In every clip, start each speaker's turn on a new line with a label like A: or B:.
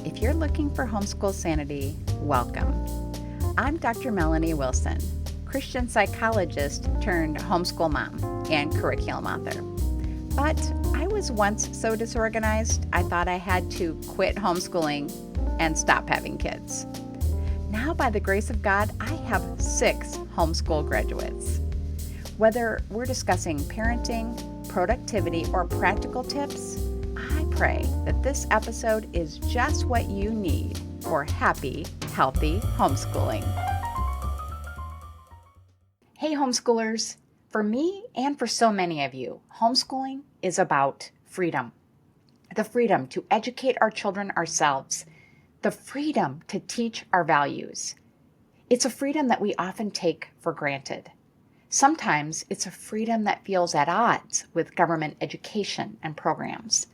A: If you're looking for homeschool sanity, welcome. I'm Dr. Melanie Wilson, Christian psychologist turned homeschool mom and curriculum author. But I was once so disorganized, I thought I had to quit homeschooling and stop having kids. Now, by the grace of God, I have 6 homeschool graduates. Whether we're discussing parenting, productivity, or practical tips, I pray that this episode is just what you need for happy, healthy homeschooling. Hey homeschoolers, for me and for so many of you, homeschooling is about freedom. The freedom to educate our children ourselves, the freedom to teach our values. It's a freedom that we often take for granted. Sometimes it's a freedom that feels at odds with government education and programs.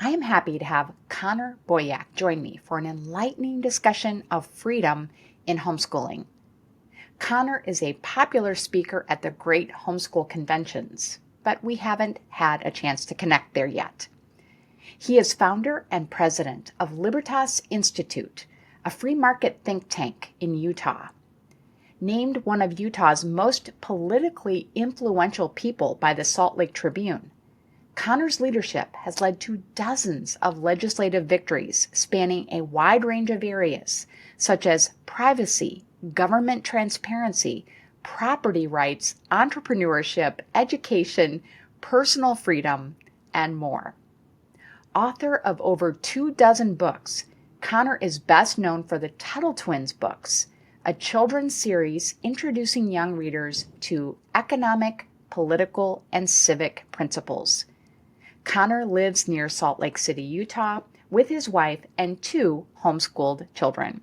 A: I am happy to have Connor Boyack join me for an enlightening discussion of freedom in homeschooling. Connor is a popular speaker at the Great Homeschool Conventions, but we haven't had a chance to connect there yet. He is founder and president of Libertas Institute, a free market think tank in Utah. Named one of Utah's most politically influential people by the Salt Lake Tribune, Connor's leadership has led to dozens of legislative victories spanning a wide range of areas, such as privacy, government transparency, property rights, entrepreneurship, education, personal freedom, and more. Author of over 24 books, Connor is best known for the Tuttle Twins books, a children's series introducing young readers to economic, political, and civic principles. Connor lives near Salt Lake City, Utah, with his wife and 2 homeschooled children.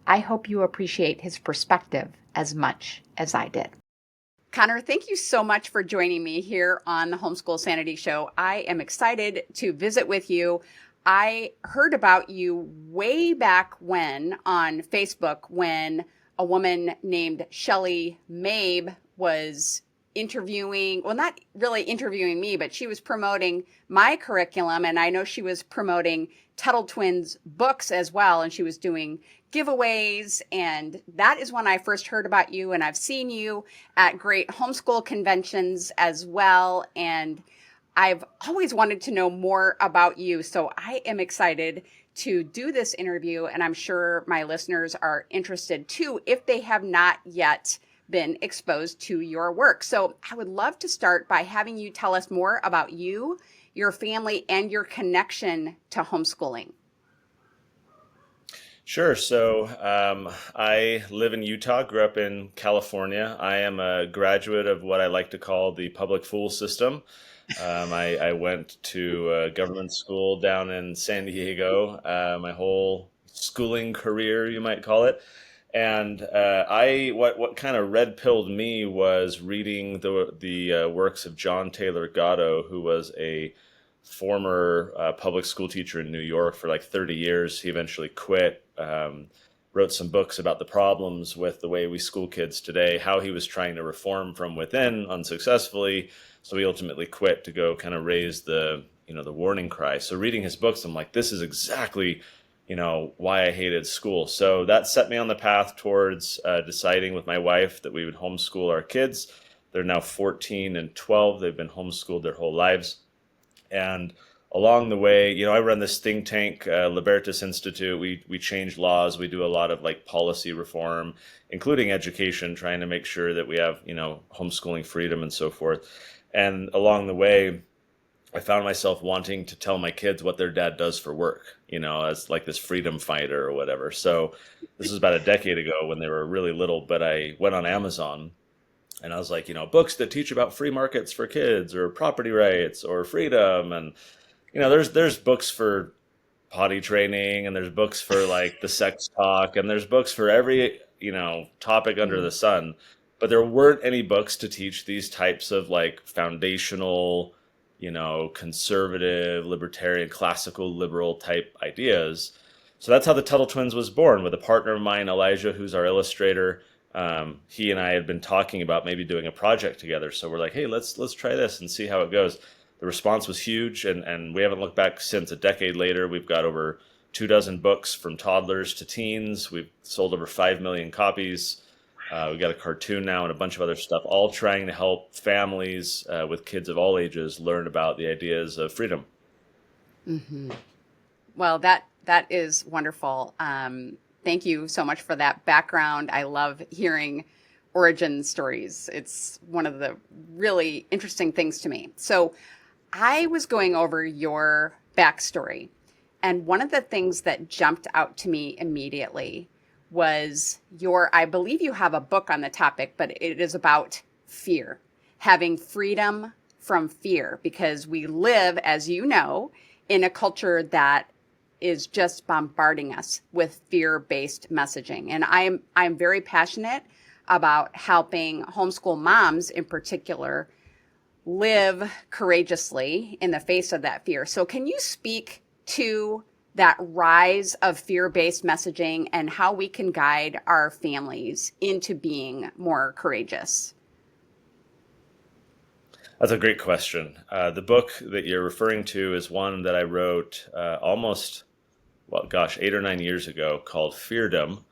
A: I hope you appreciate his perspective as much as I did. Connor, thank you so much for joining me here on the Homeschool Sanity Show. I am excited to visit with you. I heard about you way back when on Facebook when a woman named Shelly Mabe was interviewing, well, not really interviewing me, but she was promoting my curriculum. And I know she was promoting Tuttle Twins books as well. And she was doing giveaways. And that is when I first heard about you. And I've seen you at Great Homeschool Conventions as well. And I've always wanted to know more about you. So I am excited to do this interview. And I'm sure my listeners are interested too, if they have not yet been exposed to your work. So I would love to start by having you tell us more about you, your family, and your connection to homeschooling.
B: Sure. So I live in Utah, grew up in California. I am a graduate of what I like to call the public school system. I went to government school down in San Diego, my whole schooling career, you might call it. And what kind of red pilled me was reading the works of John Taylor Gatto, who was a former public school teacher in New York for like 30 years. He eventually quit, wrote some books about the problems with the way we school kids today, how he was trying to reform from within unsuccessfully. So he ultimately quit to go kind of raise the warning cry. So reading his books, I'm like, this is exactly why I hated school. So that set me on the path towards deciding with my wife that we would homeschool our kids. They're now 14 and 12. They've been homeschooled their whole lives. And along the way, I run this think tank, Libertas Institute. We change laws. We do a lot of like policy reform, including education, trying to make sure that we have, homeschooling freedom and so forth. And along the way, I found myself wanting to tell my kids what their dad does for work, as like this freedom fighter or whatever. So this was about a decade ago when they were really little, but I went on Amazon and I was like, books that teach about free markets for kids or property rights or freedom. And, there's books for potty training and there's books for like the sex talk and there's books for every, topic under the sun. But there weren't any books to teach these types of like foundational, conservative, libertarian, classical, liberal type ideas. So that's how the Tuttle Twins was born, with a partner of mine, Elijah, who's our illustrator. He and I had been talking about maybe doing a project together. So we're like, hey, let's try this and see how it goes. The response was huge, and we haven't looked back since. A decade later, we've got over 24 books from toddlers to teens. We've sold over 5 million copies. We've got a cartoon now and a bunch of other stuff, all trying to help families with kids of all ages learn about the ideas of freedom.
A: Well, that is wonderful. Thank you so much for that background. I love hearing origin stories. It's one of the really interesting things to me. So I was going over your backstory, and one of the things that jumped out to me immediately was I believe you have a book on the topic, but it is about fear, having freedom from fear, because we live, as you know, in a culture that is just bombarding us with fear-based messaging. And I'm very passionate about helping homeschool moms in particular live courageously in the face of that fear. So can you speak to that rise of fear-based messaging and how we can guide our families into being more courageous?
B: That's a great question. The book that you're referring to is one that I wrote almost, 8 or 9 years ago, called Feardom.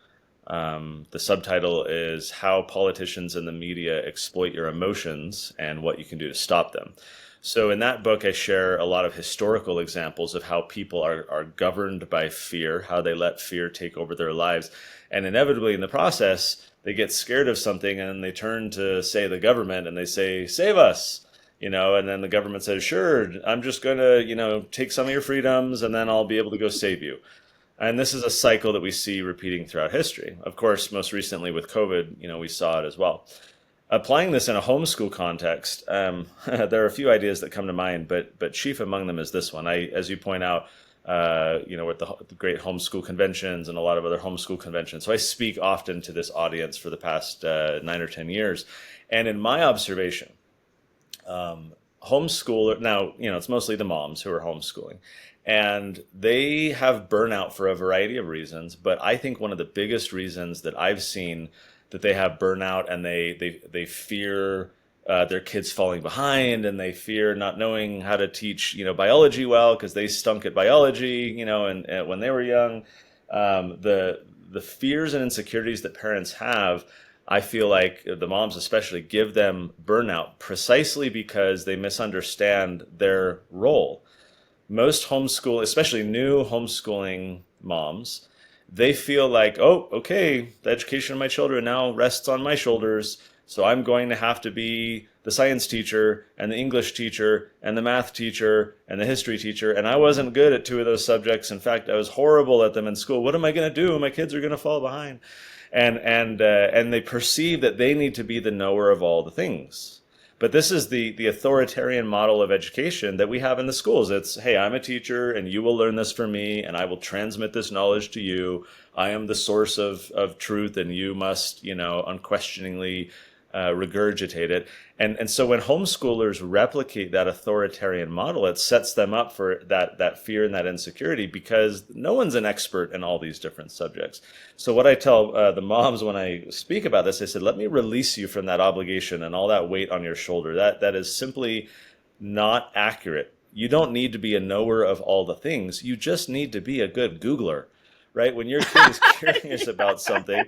B: The subtitle is How Politicians and the Media Exploit Your Emotions and What You Can Do to Stop Them. So in that book, I share a lot of historical examples of how people are governed by fear, how they let fear take over their lives. And inevitably in the process, they get scared of something and they turn to, say, the government and they say, save us. And then the government says, sure, I'm just going to, take some of your freedoms and then I'll be able to go save you. And this is a cycle that we see repeating throughout history. Of course, most recently with COVID, we saw it as well. Applying this in a homeschool context, there are a few ideas that come to mind, but chief among them is this one. As you point out, we're at the Great Homeschool Conventions and a lot of other homeschool conventions. So I speak often to this audience for the past 9 or 10 years. And in my observation, homeschooler, now, it's mostly the moms who are homeschooling. And they have burnout for a variety of reasons. But I think one of the biggest reasons that I've seen that they have burnout and they fear their kids falling behind, and they fear not knowing how to teach, biology well because they stunk at biology, and when they were young. The fears and insecurities that parents have, I feel like the moms especially give them burnout precisely because they misunderstand their role. Most homeschool, especially new homeschooling moms, they feel like, oh, okay, the education of my children now rests on my shoulders, so I'm going to have to be the science teacher and the English teacher and the math teacher and the history teacher, and I wasn't good at 2 of those subjects. In fact, I was horrible at them in school. What am I going to do? My kids are going to fall behind. And they perceive that they need to be the knower of all the things. But this is the authoritarian model of education that we have in the schools. It's, hey, I'm a teacher and you will learn this from me and I will transmit this knowledge to you. I am the source of truth and you must, unquestioningly regurgitate it. And so when homeschoolers replicate that authoritarian model, it sets them up for that fear and that insecurity because no one's an expert in all these different subjects. So what I tell the moms when I speak about this, I said, let me release you from that obligation and all that weight on your shoulder. That is simply not accurate. You don't need to be a knower of all the things. You just need to be a good Googler, right? When your kid is curious about something,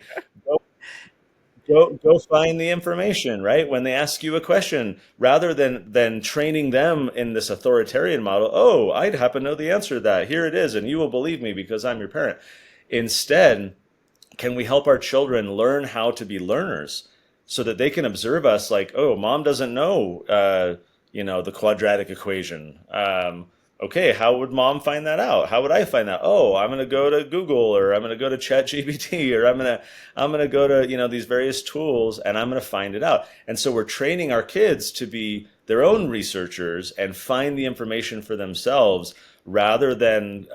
B: Go find the information, right? When they ask you a question, rather than training them in this authoritarian model, oh, I'd happen to know the answer to that. Here it is, and you will believe me because I'm your parent. Instead, can we help our children learn how to be learners so that they can observe us like, oh, mom doesn't know, the quadratic equation. Okay, how would mom find that out? How would I find that? Oh, I'm going to go to Google, or I'm going to go to ChatGPT, or I'm going to go to, these various tools and I'm going to find it out. And so we're training our kids to be their own researchers and find the information for themselves rather than,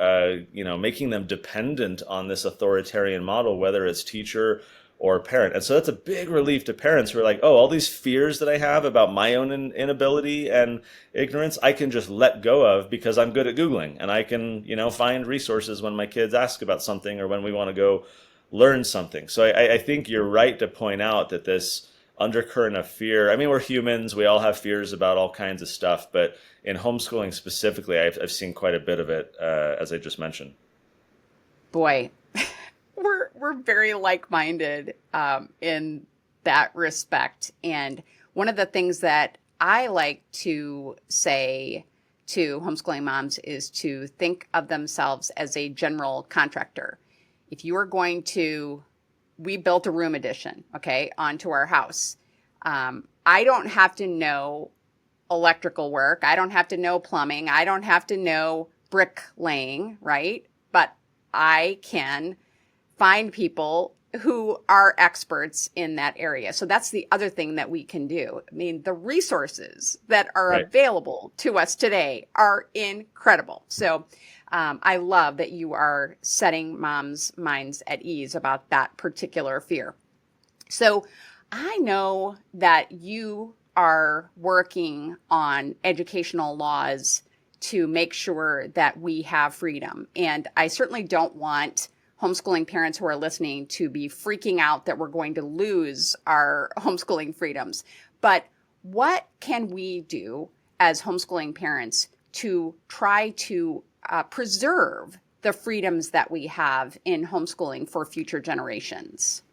B: making them dependent on this authoritarian model, whether it's teacher or parent. And so that's a big relief to parents who are like, oh, all these fears that I have about my own inability and ignorance, I can just let go of because I'm good at Googling and I can, find resources when my kids ask about something or when we want to go learn something. So I think you're right to point out that this undercurrent of fear, I mean, we're humans, we all have fears about all kinds of stuff, but in homeschooling specifically, I've seen quite a bit of it, as I just mentioned.
A: Boy, we're very like-minded in that respect. And one of the things that I like to say to homeschooling moms is to think of themselves as a general contractor. If you are going to, we built a room addition, okay, onto our house. I don't have to know electrical work. I don't have to know plumbing. I don't have to know bricklaying, right? But I can find people who are experts in that area. So that's the other thing that we can do. I mean, the resources that are
B: Right.
A: available to us today are incredible. So I love that you are setting moms' minds at ease about that particular fear. So I know that you are working on educational laws to make sure that we have freedom. And I certainly don't want homeschooling parents who are listening to be freaking out that we're going to lose our homeschooling freedoms. But what can we do as homeschooling parents to try to preserve the freedoms that we have in homeschooling for future generations?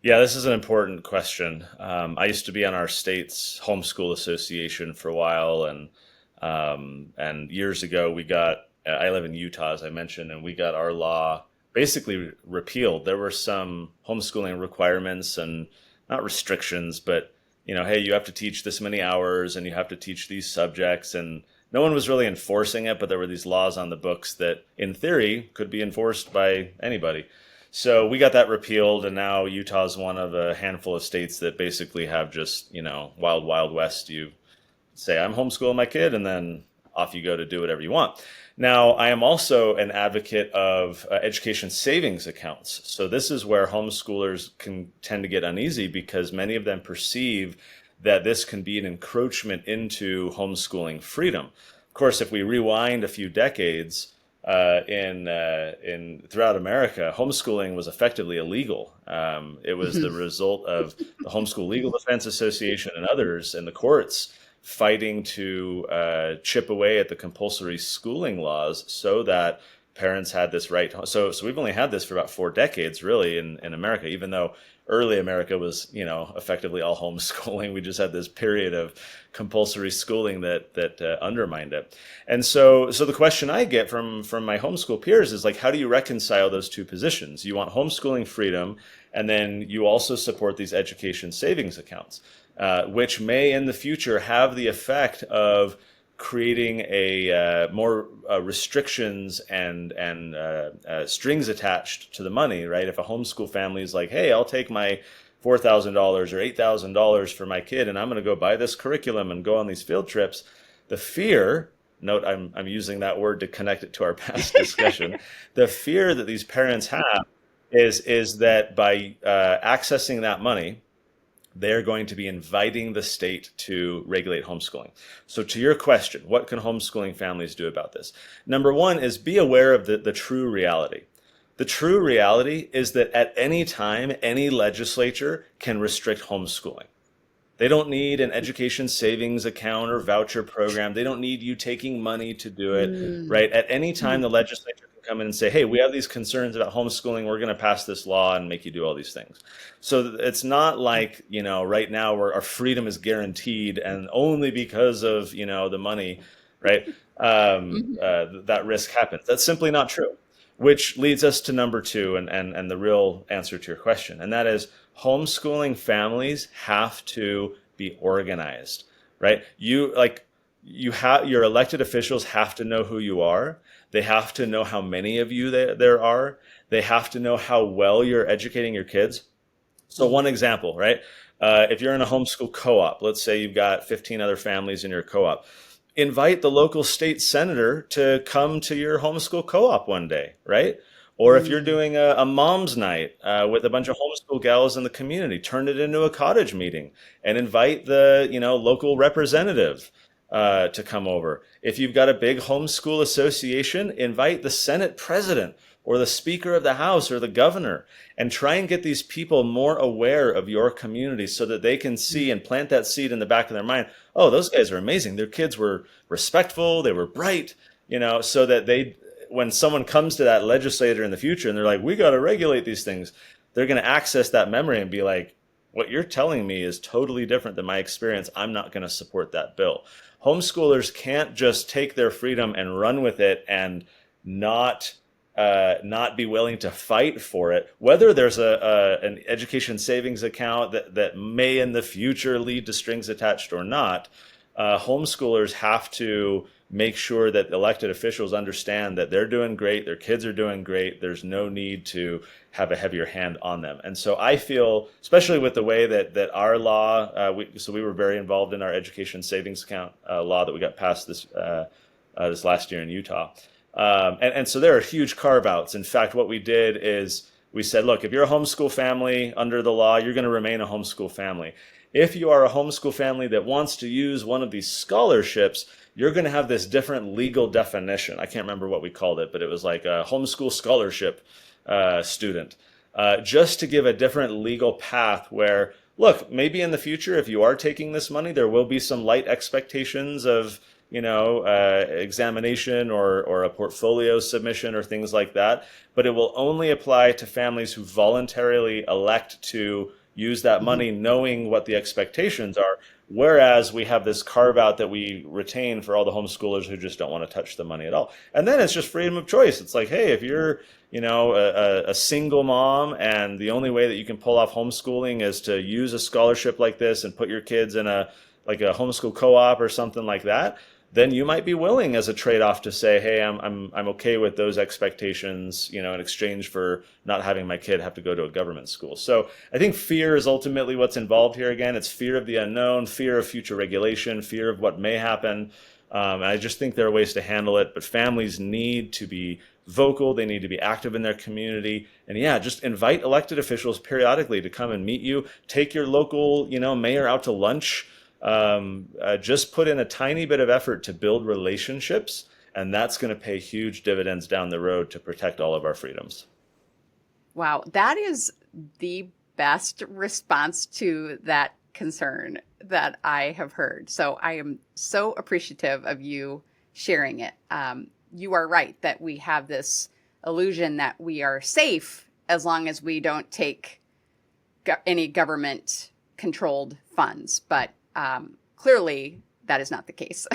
B: Yeah, this is an important question. I used to be on our state's homeschool association for a while, and years ago we got. I live in Utah, as I mentioned, and we got our law basically repealed. There were some homeschooling requirements and not restrictions, but hey, you have to teach this many hours and you have to teach these subjects, and no one was really enforcing it. But there were these laws on the books that, in theory, could be enforced by anybody. So we got that repealed, and now Utah's one of a handful of states that basically have just, wild, wild west. You say, I'm homeschooling my kid, and then off you go to do whatever you want. Now, I am also an advocate of education savings accounts. So this is where homeschoolers can tend to get uneasy because many of them perceive that this can be an encroachment into homeschooling freedom. Of course, if we rewind a few decades, in throughout America, homeschooling was effectively illegal. It was the result of the Homeschool Legal Defense Association and others in the courts fighting to chip away at the compulsory schooling laws so that parents had this right. So we've only had this for about 4 decades, really, in America, even though early America was, effectively all homeschooling. We just had this period of compulsory schooling that undermined it. And so the question I get from my homeschool peers is like, how do you reconcile those two positions? You want homeschooling freedom, and then you also support these education savings accounts, which may in the future have the effect of creating a more restrictions and strings attached to the money, right? If a homeschool family is like, hey, I'll take my $4,000 or $8,000 for my kid, and I'm going to go buy this curriculum and go on these field trips, the fear, note I'm using that word to connect it to our past discussion, the fear that these parents have is that by accessing that money, they're going to be inviting the state to regulate homeschooling. So to your question, what can homeschooling families do about this? Number one is be aware of the true reality. The true reality is that at any time, any legislature can restrict homeschooling. They don't need an education savings account or voucher program. They don't need you taking money to do it, right? At any time, the legislature can come in and say, hey, we have these concerns about homeschooling. We're going to pass this law and make you do all these things. So it's not like, right now where our freedom is guaranteed and only because of, the money, right? That risk happens. That's simply not true, which leads us to number two and the real answer to your question. And that is homeschooling families have to be organized, right? Your elected officials have to know who you are. They have to know how many of you there are. They have to know how well you're educating your kids. So one example, right? If you're in a homeschool co-op, let's say you've got 15 other families in your co-op, invite the local state senator to come to your homeschool co-op one day, right? Or if you're doing a mom's night with a bunch of homeschool gals in the community, turn it into a cottage meeting and invite the local representative to come over. If you've got a big homeschool association, invite the Senate president or the Speaker of the House or the governor, and try and get these people more aware of your community so that they can see and plant that seed in the back of their mind. Oh, those guys are amazing. Their kids were respectful. They were bright, so that when someone comes to that legislator in the future and they're like, we got to regulate these things, they're going to access that memory and be like, what you're telling me is totally different than my experience. I'm not going to support that bill. Homeschoolers can't just take their freedom and run with it and not not be willing to fight for it. Whether there's an education savings account that may in the future lead to strings attached or not, homeschoolers have to make sure that elected officials understand that they're doing great, their kids are doing great. There's no need to have a heavier hand on them. And so I feel, especially with the way that our law, we were very involved in our education savings account law that we got passed this last year in Utah. And so there are huge carve outs. In fact, what we did is we said, look, if you're a homeschool family under the law, you're going to remain a homeschool family. If you are a homeschool family that wants to use one of these scholarships, you're going to have this different legal definition. I can't remember what we called it, but it was like a homeschool scholarship student, just to give a different legal path where, look, maybe in the future, if you are taking this money, there will be some light expectations of, examination or a portfolio submission or things like that. But it will only apply to families who voluntarily elect to use that money knowing what the expectations are. Whereas we have this carve out that we retain for all the homeschoolers who just don't want to touch the money at all. And then it's just freedom of choice. It's like, hey, if you're, a single mom and the only way that you can pull off homeschooling is to use a scholarship like this and put your kids in a homeschool co-op or something like that, then you might be willing as a trade-off to say, hey, I'm okay with those expectations, in exchange for not having my kid have to go to a government school. So I think fear is ultimately what's involved here. Again, it's fear of the unknown, fear of future regulation, fear of what may happen. And I just think there are ways to handle it, but families need to be vocal. They need to be active in their community. And yeah, just invite elected officials periodically to come and meet you. Take your local, mayor out to lunch. Just put in a tiny bit of effort to build relationships, and that's going to pay huge dividends down the road to protect all of our freedoms.
A: Wow, that is the best response to that concern that I have heard. So I am so appreciative of you sharing it. You are right that we have this illusion that we are safe as long as we don't take any government controlled funds, but clearly that is not the case.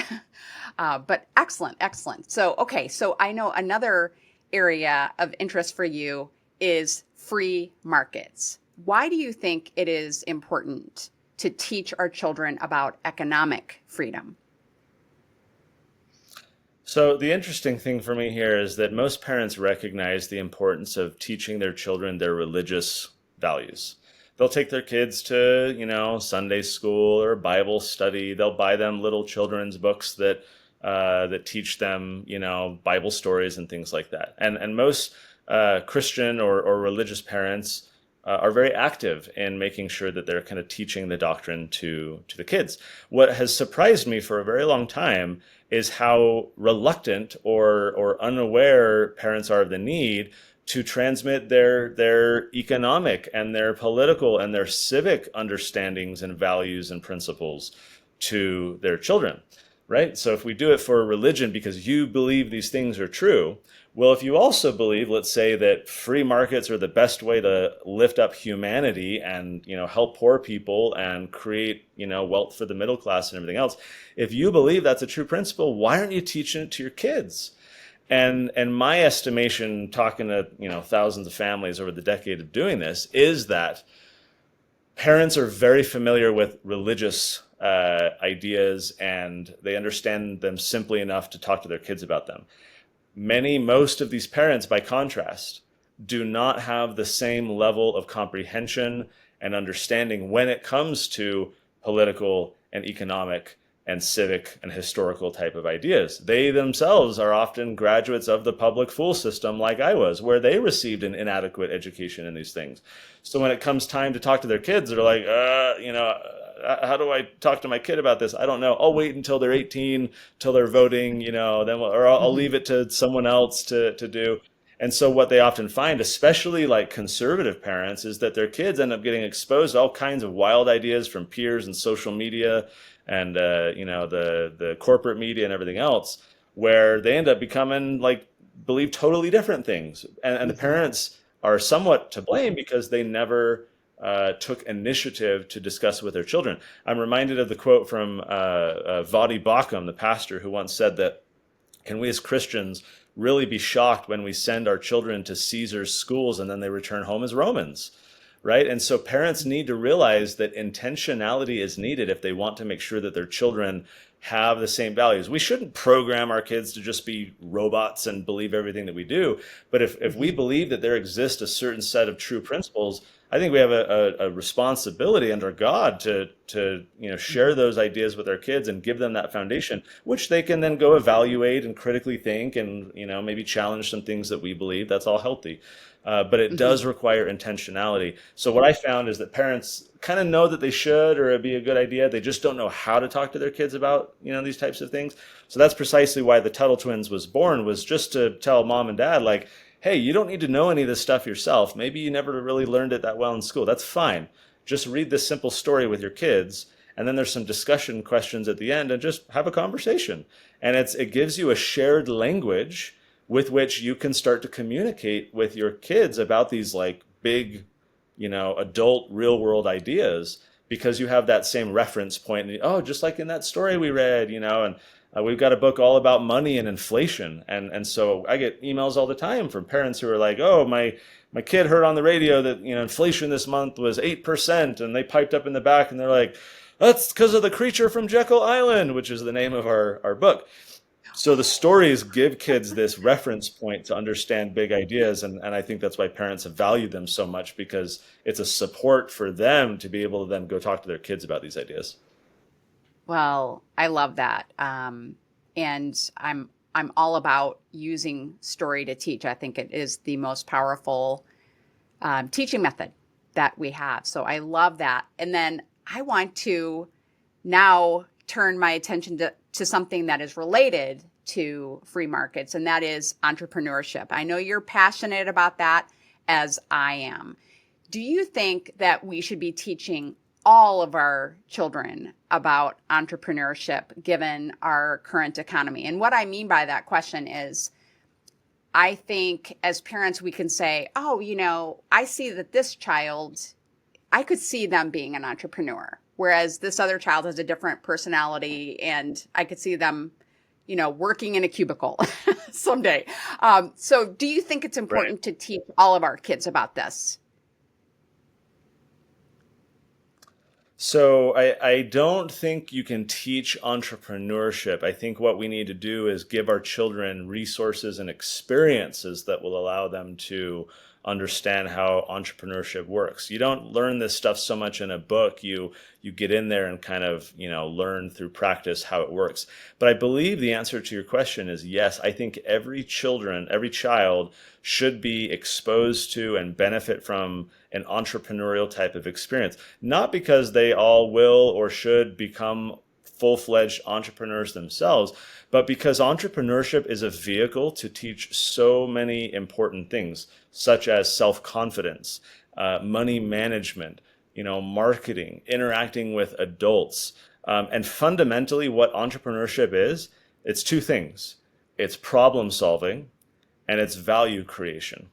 A: But excellent. So, okay. So I know another area of interest for you is free markets. Why do you think it is important to teach our children about economic freedom?
B: So the interesting thing for me here is that most parents recognize the importance of teaching their children their religious values. They'll take their kids to, Sunday school or Bible study. They'll buy them little children's books that teach them, Bible stories and things like that. And most Christian or religious parents are very active in making sure that they're kind of teaching the doctrine to the kids. What has surprised me for a very long time is how reluctant or unaware parents are of the need to transmit their economic and their political and their civic understandings and values and principles to their children, right? So if we do it for religion because you believe these things are true, well, if you also believe, let's say, that free markets are the best way to lift up humanity and, help poor people and create, wealth for the middle class and everything else, if you believe that's a true principle, why aren't you teaching it to your kids? And my estimation, talking to thousands of families over the decade of doing this, is that parents are very familiar with religious ideas and they understand them simply enough to talk to their kids about them. Most of these parents, by contrast, do not have the same level of comprehension and understanding when it comes to political and economic and civic and historical type of ideas. They themselves are often graduates of the public school system like I was, where they received an inadequate education in these things. So when it comes time to talk to their kids, they're like, how do I talk to my kid about this? I don't know. I'll wait until they're 18, till they're voting, then I'll leave it to someone else to do. And so what they often find, especially like conservative parents, is that their kids end up getting exposed to all kinds of wild ideas from peers and social media and the corporate media and everything else, where they end up becoming like believe totally different things. And the parents are somewhat to blame because they never took initiative to discuss with their children. I'm reminded of the quote from Vadi Bakum, the pastor, who once said that, can we as Christians really be shocked when we send our children to Caesar's schools and then they return home as Romans? Right? And so parents need to realize that intentionality is needed if they want to make sure that their children have the same values. We shouldn't program our kids to just be robots and believe everything that we do. But if we believe that there exists a certain set of true principles, I think we have a responsibility under God to share those ideas with our kids and give them that foundation, which they can then go evaluate and critically think and maybe challenge some things that we believe. That's all healthy. But it does require intentionality. So what I found is that parents kind of know that they should, or it'd be a good idea. They just don't know how to talk to their kids about, these types of things. So that's precisely why the Tuttle Twins was born, was just to tell mom and dad, like, hey, you don't need to know any of this stuff yourself. Maybe you never really learned it that well in school. That's fine. Just read this simple story with your kids. And then there's some discussion questions at the end and just have a conversation. And it gives you a shared language with which you can start to communicate with your kids about these like big, adult real world ideas, because you have that same reference point. And, oh, just like in that story we read, and we've got a book all about money and inflation. And so I get emails all the time from parents who are like, oh, my kid heard on the radio that, inflation this month was 8%. And they piped up in the back and they're like, that's because of the creature from Jekyll Island, which is the name of our book. So the stories give kids this reference point to understand big ideas. And I think that's why parents have valued them so much, because it's a support for them to be able to then go talk to their kids about these ideas.
A: Well, I love that. And I'm all about using story to teach. I think it is the most powerful teaching method that we have. So I love that. And then I want to now turn my attention to something that is related to free markets, and that is entrepreneurship. I know you're passionate about that, as I am. Do you think that we should be teaching all of our children about entrepreneurship given our current economy? And what I mean by that question is, I think as parents, we can say, oh, I see that this child, I could see them being an entrepreneur, whereas this other child has a different personality and I could see them, working in a cubicle someday. So do you think it's important to teach all of our kids about this?
B: So I don't think you can teach entrepreneurship. I think what we need to do is give our children resources and experiences that will allow them to understand how entrepreneurship works. You don't learn this stuff so much in a book. You get in there and kind of, learn through practice how it works. But I believe the answer to your question is yes. I think every child should be exposed to and benefit from an entrepreneurial type of experience. Not because they all will or should become full-fledged entrepreneurs themselves, but because entrepreneurship is a vehicle to teach so many important things, such as self-confidence, money management, marketing, interacting with adults. And fundamentally, what entrepreneurship is, it's two things. It's problem solving and it's value creation.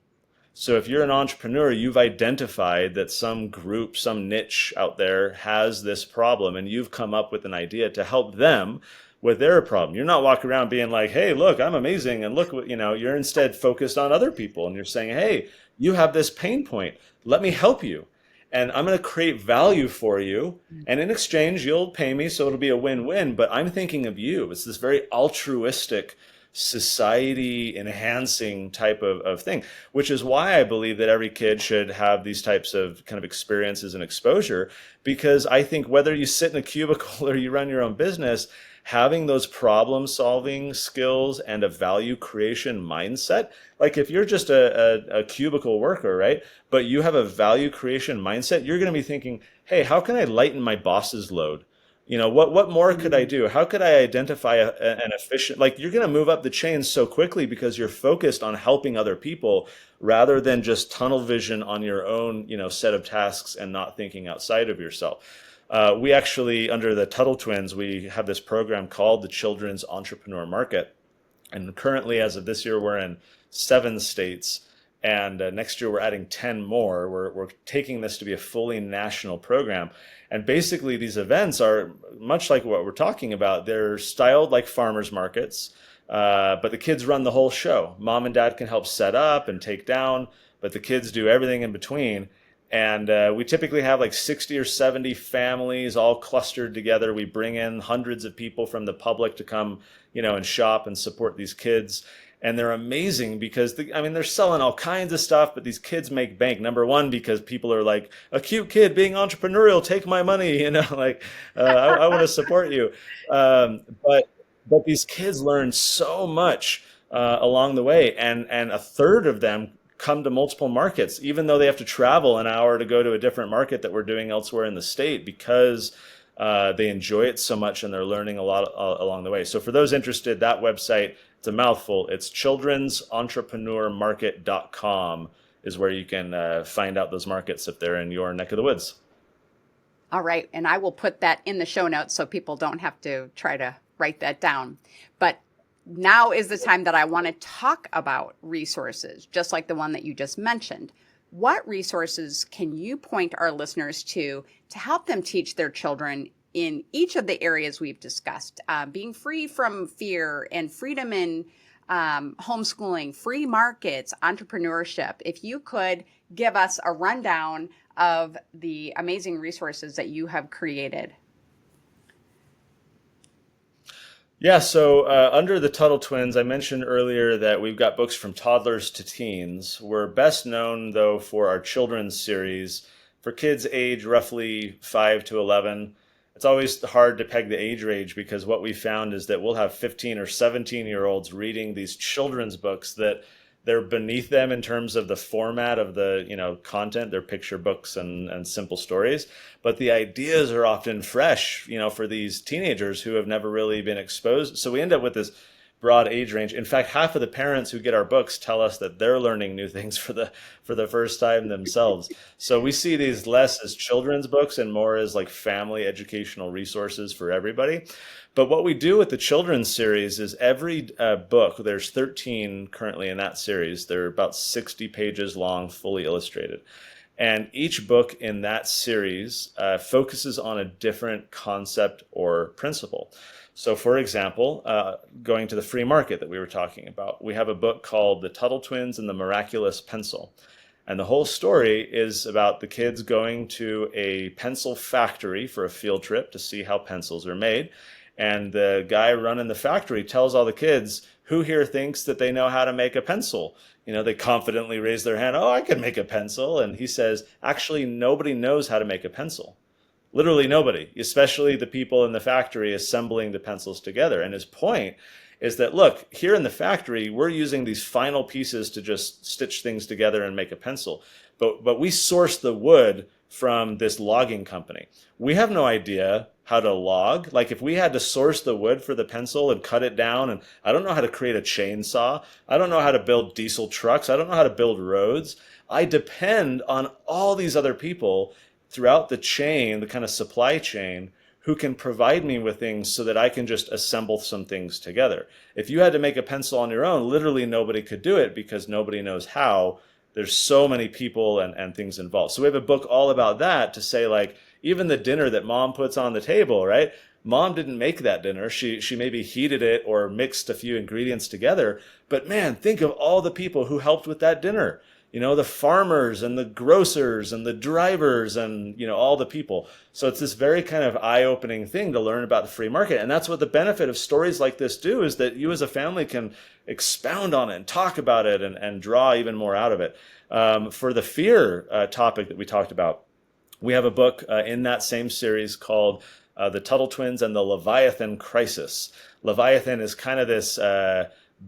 B: So if you're an entrepreneur, you've identified that some group, some niche out there has this problem, and you've come up with an idea to help them with their problem. You're not walking around being like, hey, look, I'm amazing. And look what, you're instead focused on other people. And you're saying, hey, you have this pain point. Let me help you. And I'm going to create value for you. And in exchange, you'll pay me. So it'll be a win-win. But I'm thinking of you. It's this very altruistic, society enhancing type of thing, which is why I believe that every kid should have these types of kind of experiences and exposure, because I think whether you sit in a cubicle or you run your own business, having those problem solving skills and a value creation mindset, like if you're just a cubicle worker, right, but you have a value creation mindset, you're going to be thinking, hey, how can I lighten my boss's load? What more could I do? How could I identify an efficient, like you're going to move up the chain so quickly because you're focused on helping other people rather than just tunnel vision on your own, set of tasks and not thinking outside of yourself. We actually, under the Tuttle Twins, we have this program called the Children's Entrepreneur Market. And currently, as of this year, we're in 7 states. And next year, we're adding 10 more. We're taking this to be a fully national program. And basically, these events are much like what we're talking about. They're styled like farmers markets, but the kids run the whole show. Mom and dad can help set up and take down, but the kids do everything in between. And we typically have like 60 or 70 families all clustered together. We bring in hundreds of people from the public to come, and shop and support these kids. And they're amazing because, they're selling all kinds of stuff, but these kids make bank. Number one, because people are like, a cute kid being entrepreneurial, take my money, like, I want to support you. But these kids learn so much along the way. And a third of them come to multiple markets, even though they have to travel an hour to go to a different market that we're doing elsewhere in the state, because they enjoy it so much and they're learning a lot along the way. So for those interested, that website, it's a mouthful. It's children'sentrepreneur.market.com is where you can find out those markets if they're in your neck of the woods.
A: All right. And I will put that in the show notes so people don't have to try to write that down. But now is the time that I want to talk about resources, just like the one that you just mentioned. What resources can you point our listeners to help them teach their children in each of the areas we've discussed, being free from fear and freedom in homeschooling, free markets, entrepreneurship? If you could give us a rundown of the amazing resources that you have created.
B: Yeah, so under the Tuttle Twins, I mentioned earlier that we've got books from toddlers to teens. We're best known, though, for our children's series. For kids age roughly 5 to 11, it's always hard to peg the age range because what we found is that we'll have 15 or 17-year-olds reading these children's books that they're beneath them in terms of the format of the content. They're picture books and simple stories, but the ideas are often fresh, for these teenagers who have never really been exposed. So we end up with this broad age range. In fact, half of the parents who get our books tell us that they're learning new things for the first time themselves. So we see these less as children's books and more as like family educational resources for everybody. But what we do with the children's series is every book, there's 13 currently in that series. They're about 60 pages long, fully illustrated. And each book in that series focuses on a different concept or principle. So for example, going to the free market that we were talking about, we have a book called The Tuttle Twins and the Miraculous Pencil. And the whole story is about the kids going to a pencil factory for a field trip to see how pencils are made. And the guy running the factory tells all the kids, who here thinks that they know how to make a pencil? They confidently raise their hand, oh, I can make a pencil. And he says, actually, nobody knows how to make a pencil. Literally nobody, especially the people in the factory assembling the pencils together. And his point is that, look, here in the factory, we're using these final pieces to just stitch things together and make a pencil. But we source the wood from this logging company. We have no idea how to log. Like if we had to source the wood for the pencil and cut it down, and I don't know how to create a chainsaw. I don't know how to build diesel trucks. I don't know how to build roads. I depend on all these other people throughout the chain, the kind of supply chain, who can provide me with things so that I can just assemble some things together. If you had to make a pencil on your own, literally nobody could do it because nobody knows how. There's so many people and things involved. So we have a book all about that to say, like, even the dinner that mom puts on the table, right? Mom didn't make that dinner. She maybe heated it or mixed a few ingredients together. But man, think of all the people who helped with that dinner. The farmers and the grocers and the drivers and, all the people. So it's this very kind of eye-opening thing to learn about the free market. And that's what the benefit of stories like this do, is that you as a family can expound on it and talk about it and draw even more out of it. For the fear topic that we talked about, we have a book in that same series called The Tuttle Twins and the Leviathan Crisis. Leviathan is kind of this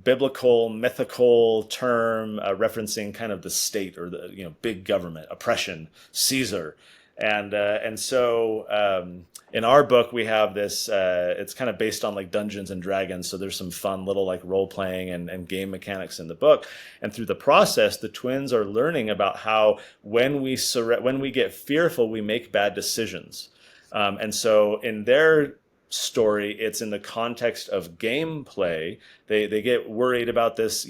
B: biblical, mythical term referencing kind of the state or the big government, oppression, Caesar, and so in our book we have this. It's kind of based on like Dungeons and Dragons, so there's some fun little like role playing and game mechanics in the book. And through the process, the twins are learning about how when we get fearful, we make bad decisions. And so in their story, it's in the context of gameplay they get worried about this,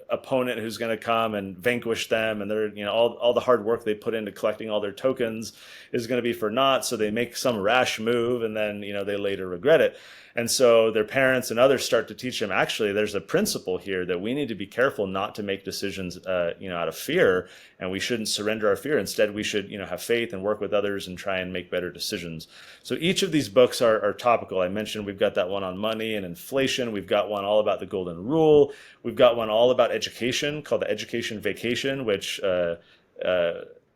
B: opponent who's going to come and vanquish them, and they're, all the hard work they put into collecting all their tokens is going to be for naught. So they make some rash move, and then, they later regret it. And so their parents and others start to teach them, actually, there's a principle here that we need to be careful not to make decisions, out of fear, and we shouldn't surrender our fear. Instead, we should, have faith and work with others and try and make better decisions. So each of these books are topical. I mentioned we've got that one on money and inflation. We've got one all about the golden rule. We've got one all about education called the Education Vacation, which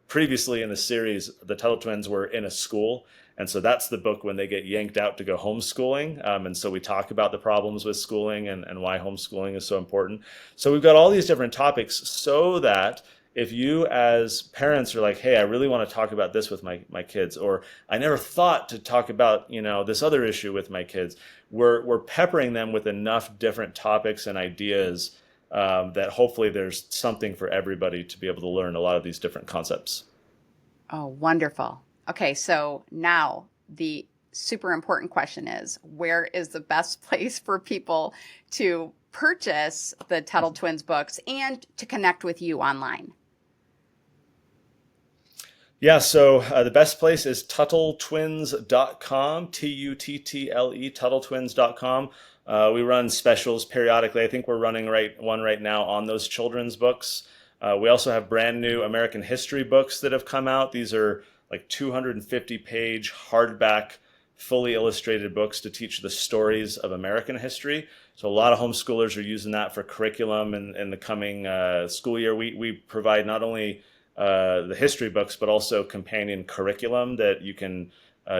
B: previously in the series, the Tuttle twins were in a school. And so that's the book when they get yanked out to go homeschooling. And so we talk about the problems with schooling and why homeschooling is so important. So we've got all these different topics so that if you as parents are like, hey, I really want to talk about this with my kids, or I never thought to talk about, this other issue with my kids, we're peppering them with enough different topics and ideas that hopefully there's something for everybody to be able to learn a lot of these different concepts.
A: Oh, wonderful. Okay, so now the super important question is, where is the best place for people to purchase the Tuttle Twins books and to connect with you online?
B: Yeah, so the best place is TuttleTwins.com, Tuttle, TuttleTwins.com. We run specials periodically. I think we're running one right now on those children's books. We also have brand new American history books that have come out. These are like 250-page hardback, fully illustrated books to teach the stories of American history. So a lot of homeschoolers are using that for curriculum in the coming school year. We provide not only the history books, but also companion curriculum that you can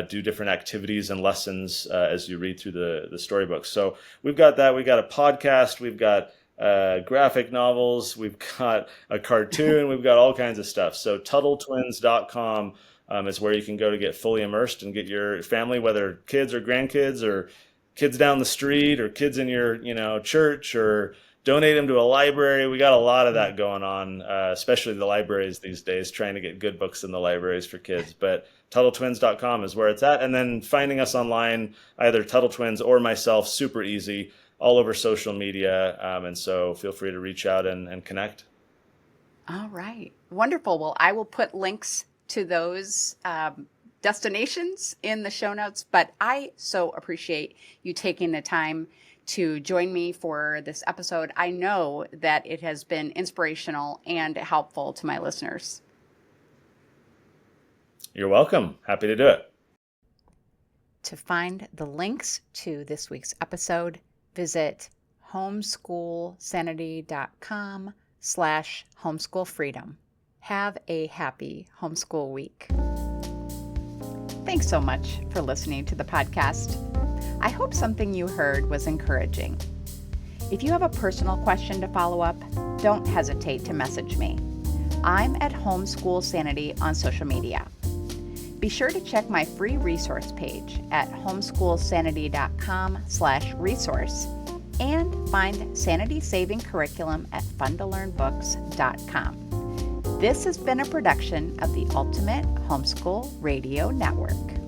B: do different activities and lessons as you read through the storybooks. So we've got that. We've got a podcast. We've got graphic novels. We've got a cartoon. We've got all kinds of stuff. So TuttleTwins.com is where you can go to get fully immersed and get your family, whether kids or grandkids or kids down the street or kids in your church, or donate them to a library. We got a lot of that going on, especially the libraries these days, trying to get good books in the libraries for kids. But TuttleTwins.com is where it's at. And then finding us online, either Tuttle Twins or myself, super easy, all over social media. And so feel free to reach out and connect.
A: All right. Wonderful. Well, I will put links to those destinations in the show notes, but I so appreciate you taking the time to join me for this episode. I know that it has been inspirational and helpful to my listeners.
B: You're welcome. Happy to do it.
A: To find the links to this week's episode, visit homeschoolsanity.com/homeschoolfreedom. Have a happy homeschool week. Thanks so much for listening to the podcast. I hope something you heard was encouraging. If you have a personal question to follow up, don't hesitate to message me. I'm at Homeschool Sanity on social media. Be sure to check my free resource page at homeschoolsanity.com/resource and find sanity-saving curriculum at funtolearnbooks.com. This has been a production of the Ultimate Homeschool Radio Network.